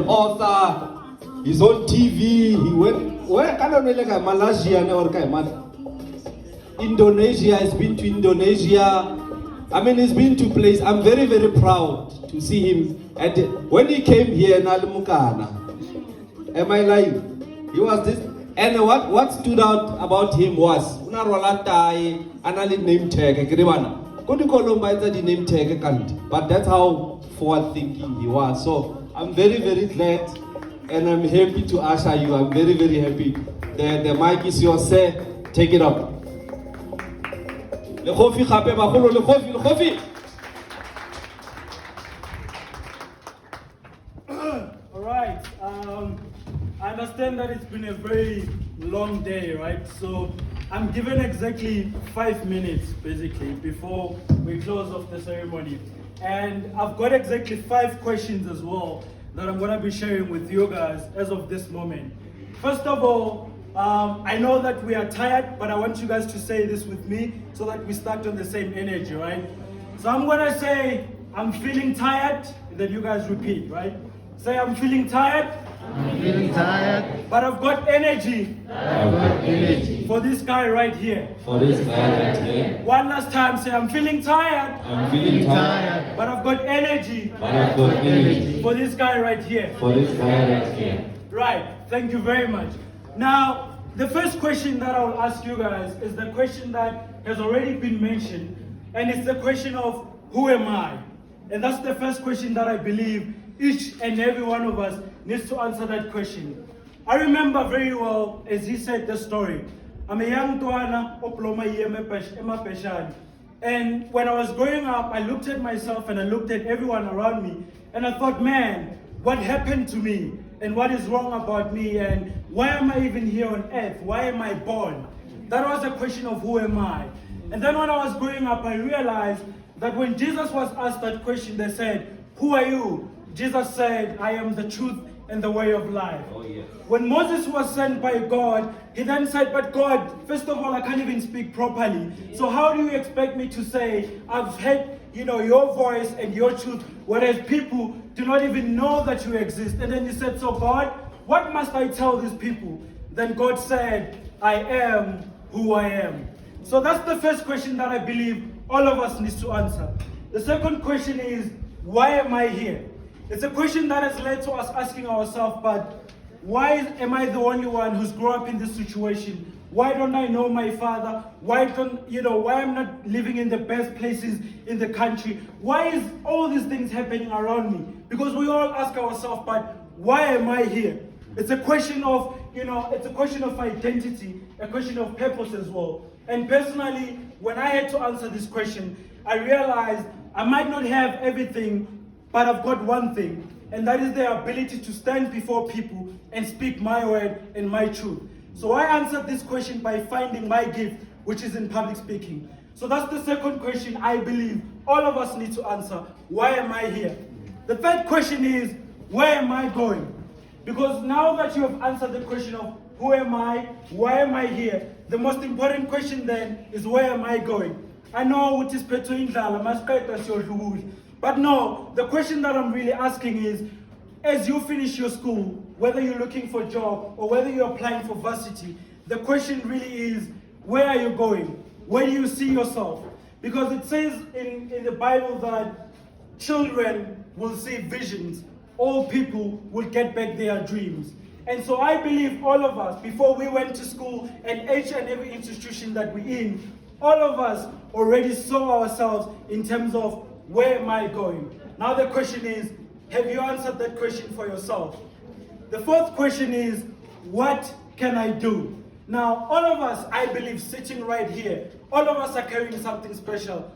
author. He's on TV. He went where? Malaysia or Indonesia. He's been to Indonesia. I mean, he's been to places. I'm very, very proud to see him. And when he came here in Alimukana, am I lying? He was this. And what stood out about him was anali name tag. The name tag, but that's how forward thinking he was. So I'm very, very glad, and I'm happy to usher you. I'm very, very happy. The mic is yours, sir. Take it up. All right. I understand that it's been a very long day, right? So I'm given exactly 5 minutes, basically, before we close off the ceremony. And I've got exactly 5 questions as well that I'm going to be sharing with you guys as of this moment. First of all, I know that we are tired, but I want you guys to say this with me so that we start on the same energy, right? So I'm going to say, I'm feeling tired, then you guys repeat, right? Say, I'm feeling tired. I'm feeling tired. But I've got energy. I've got energy. For this guy right here. For this guy right here. One last time, say, I'm feeling tired. I'm feeling tired. But I've got energy. But I've got energy. For this guy right here. For this guy right here. Right. Thank you very much. Now, the first question that I will ask you guys is the question that has already been mentioned. And it's the question of, who am I? And that's the first question that I believe each and every one of us needs to answer that question. I remember very well as he said the story. I'm a young Tuana, and when I was growing up, I looked at myself and I looked at everyone around me, and I thought, man, what happened to me? And what is wrong about me? And why am I even here on earth? Why am I born? That was a question of who am I? And then when I was growing up, I realized that when Jesus was asked that question, they said, who are you? Jesus said, I am the truth and the way of life. Oh, yes. When Moses was sent by God, he then said, but God, first of all, I can't even speak properly. So how do you expect me to say, I've heard, your voice and your truth, whereas people do not even know that you exist? And then he said, so God, what must I tell these people? Then God said, I am who I am. So that's the first question that I believe all of us need to answer. The second question is, why am I here? It's a question that has led to us asking ourselves, but why am I the only one who's grown up in this situation? Why don't I know my father? Why I'm not living in the best places in the country? Why is all these things happening around me? Because we all ask ourselves, but why am I here? It's a question of, it's a question of identity, a question of purpose as well. And personally, when I had to answer this question, I realized I might not have everything, but I've got one thing, and that is the ability to stand before people and speak my word and my truth. So I answered this question by finding my gift, which is in public speaking. So that's the second question I believe all of us need to answer. Why am I here? The third question is, where am I going? Because now that you have answered the question of who am I, why am I here, the most important question then is, where am I going? I know it is but no, the question that I'm really asking is, as you finish your school, whether you're looking for a job or whether you're applying for varsity, the question really is, where are you going? Where do you see yourself? Because it says in the Bible that children will see visions, all people will get back their dreams. And so I believe all of us, before we went to school and each and every institution that we're in, all of us already saw ourselves in terms of, where am I going? Now the question is, have you answered that question for yourself? The fourth question is, what can I do? Now, all of us, I believe, sitting right here, all of us are carrying something special.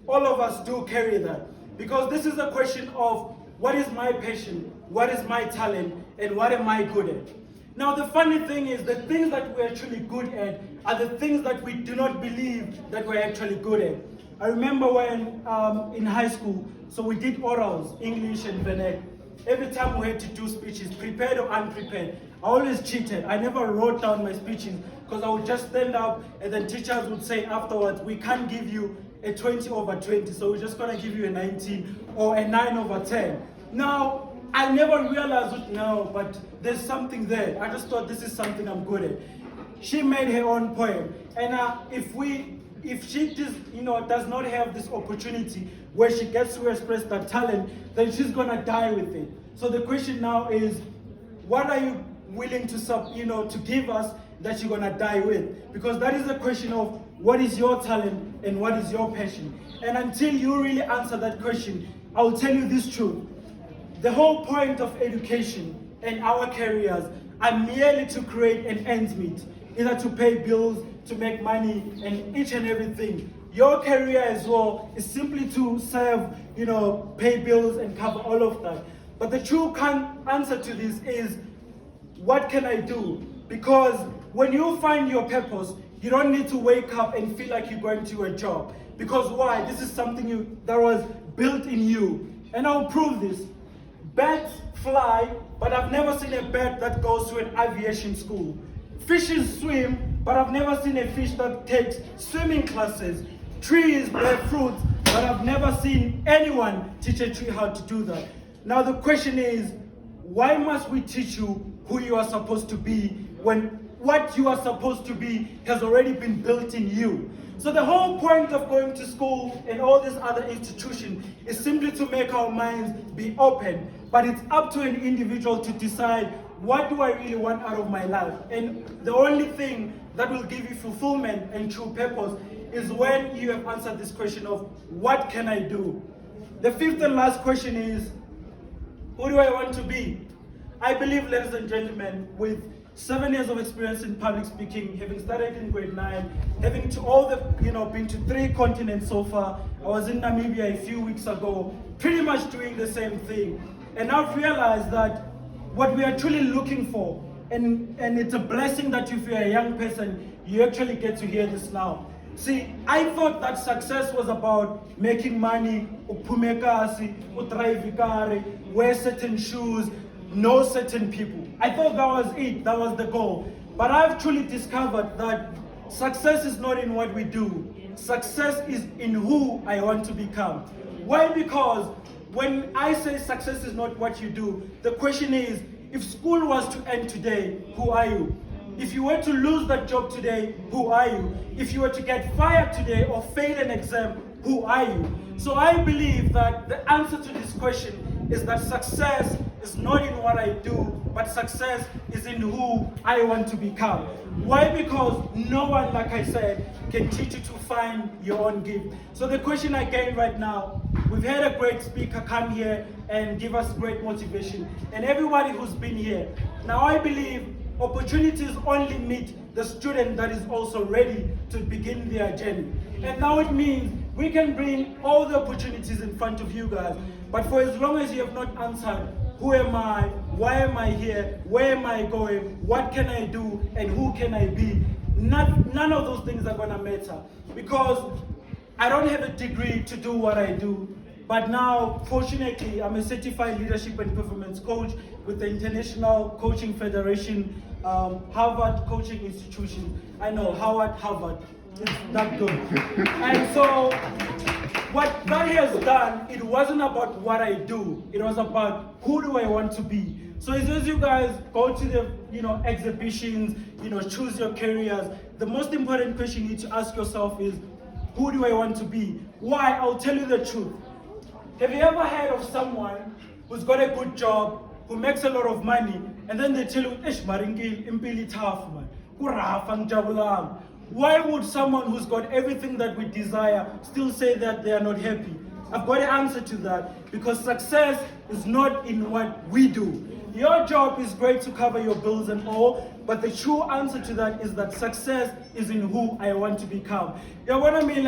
All of us do carry that. Because this is a question of, what is my passion? What is my talent? And what am I good at? Now, the funny thing is, the things that we're actually good at are the things that we do not believe that we're actually good at. I remember when in high school, so we did orals, English and Vernac. Every time we had to do speeches, prepared or unprepared, I always cheated. I never wrote down my speeches because I would just stand up and then teachers would say afterwards, we can't give you a 20/20, so we're just gonna give you a 19 or a 9/10. Now, I never realized it now, but there's something there. I just thought this is something I'm good at. She made her own poem, and if she does not have this opportunity where she gets to express that talent, then she's gonna die with it. So the question now is, what are you willing to give us that you're gonna die with? Because that is a question of what is your talent and what is your passion. And until you really answer that question, I'll tell you this truth. The whole point of education and our careers are merely to create an ends meet, either to pay bills, to make money, and each and everything. Your career as well is simply to serve, pay bills and cover all of that. But the true answer to this is, what can I do? Because when you find your purpose, you don't need to wake up and feel like you're going to a job. Because why? This is something that was built in you. And I'll prove this. Bats fly, but I've never seen a bat that goes to an aviation school. Fishes swim, but I've never seen a fish that takes swimming classes. Trees bear fruits, but I've never seen anyone teach a tree how to do that. Now the question is, why must we teach you who you are supposed to be when what you are supposed to be has already been built in you? So the whole point of going to school and all these other institutions is simply to make our minds be open. But it's up to an individual to decide, what do I really want out of my life? And the only thing that will give you fulfillment and true purpose is when you have answered this question of, what can I do? The fifth and last question is, who do I want to be? I believe, ladies and gentlemen, with 7 years of experience in public speaking, having started in grade 9, having been to 3 continents so far. I was in Namibia a few weeks ago, pretty much doing the same thing. And I've realized that what we are truly looking for, and it's a blessing that if you're a young person, you actually get to hear this now. See, I thought that success was about making money, wear certain shoes, know certain people. I thought that was it, that was the goal. But I've truly discovered that success is not in what we do. Success is in who I want to become. Why? Because when I say success is not what you do, the question is, if school was to end today, who are you? If you were to lose that job today, who are you? If you were to get fired today or fail an exam, who are you? So I believe that the answer to this question is that success is not in what I do, but success is in who I want to become. Why? Because no one, like I said, can teach you to find your own gift. So the question again right now, we've had a great speaker come here and give us great motivation, and everybody who's been here. Now I believe opportunities only meet the student that is also ready to begin their journey. And now it means we can bring all the opportunities in front of you guys, but for as long as you have not answered, who am I? Why am I here? Where am I going? What can I do? And who can I be? None of those things are gonna matter, because I don't have a degree to do what I do. But now, fortunately, I'm a certified leadership and performance coach with the International Coaching Federation, Harvard Coaching Institution. I know, Harvard. It's not good. And so, what that has done, it wasn't about what I do. It was about who do I want to be. So as you guys go to the exhibitions, choose your careers, the most important question you need to ask yourself is, who do I want to be? Why? I'll tell you the truth. Have you ever heard of someone who's got a good job, who makes a lot of money, and then they tell you, impili tough, man. Why would someone who's got everything that we desire still say that they are not happy? I've got an answer to that, because success is not in what we do. Your job is great to cover your bills and all, but the true answer to that is that success is in who I want to become. When I mean,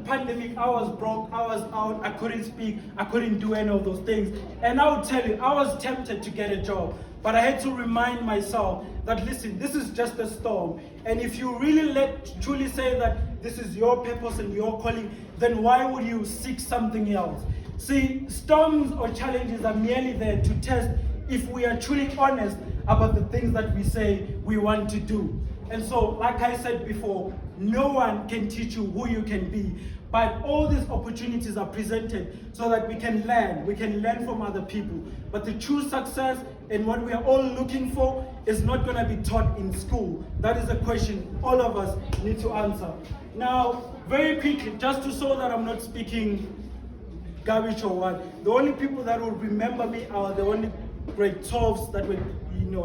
pandemic, I was broke, I was out, I couldn't speak, I couldn't do any of those things. And I would tell you, I was tempted to get a job, but I had to remind myself that, listen, this is just a storm. And if you really truly say that this is your purpose and your calling, then why would you seek something else? See, storms or challenges are merely there to test if we are truly honest about the things that we say we want to do. And so, like I said before, no one can teach you who you can be. But all these opportunities are presented so that we can learn from other people. But the true success and what we are all looking for is not going to be taught in school. That is a question all of us need to answer. Now, very quickly, just to show that I'm not speaking garbage or what, the only people that will remember me are the only grade 12s that were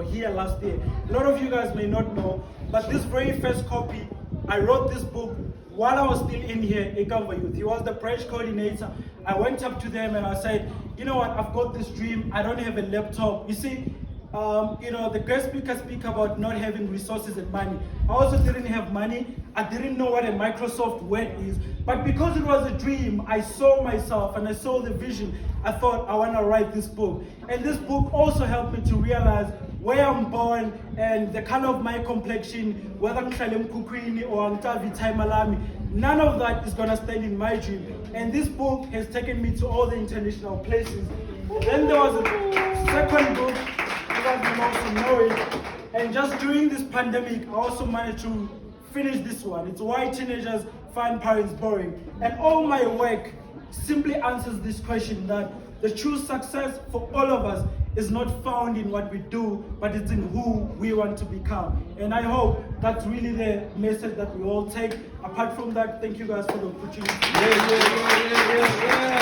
here last year. A lot of you guys may not know, but this very first copy, I wrote this book while I was still in here, Ekamva Youth. He was the branch coordinator. I went up to them and I said, you know what, I've got this dream. I don't have a laptop. You see, the guest speakers speak about not having resources and money. I also didn't have money. I didn't know what a Microsoft Word is. But because it was a dream, I saw myself and I saw the vision. I thought, I want to write this book. And this book also helped me to realize where I'm born and the color of my complexion, whether I'm Shalem Kukwini or I'm Tavi Taimalami, none of that is going to stand in my dream. And this book has taken me to all the international places. Then there was a second book, you guys will also know it. And just during this pandemic, I also managed to finish this one. It's Why Teenagers Find Parents Boring. And all my work simply answers this question, that the true success for all of us is not found in what we do, but it's in who we want to become. And I hope that's really the message that we all take. Apart from that, thank you guys for the opportunity. Yeah.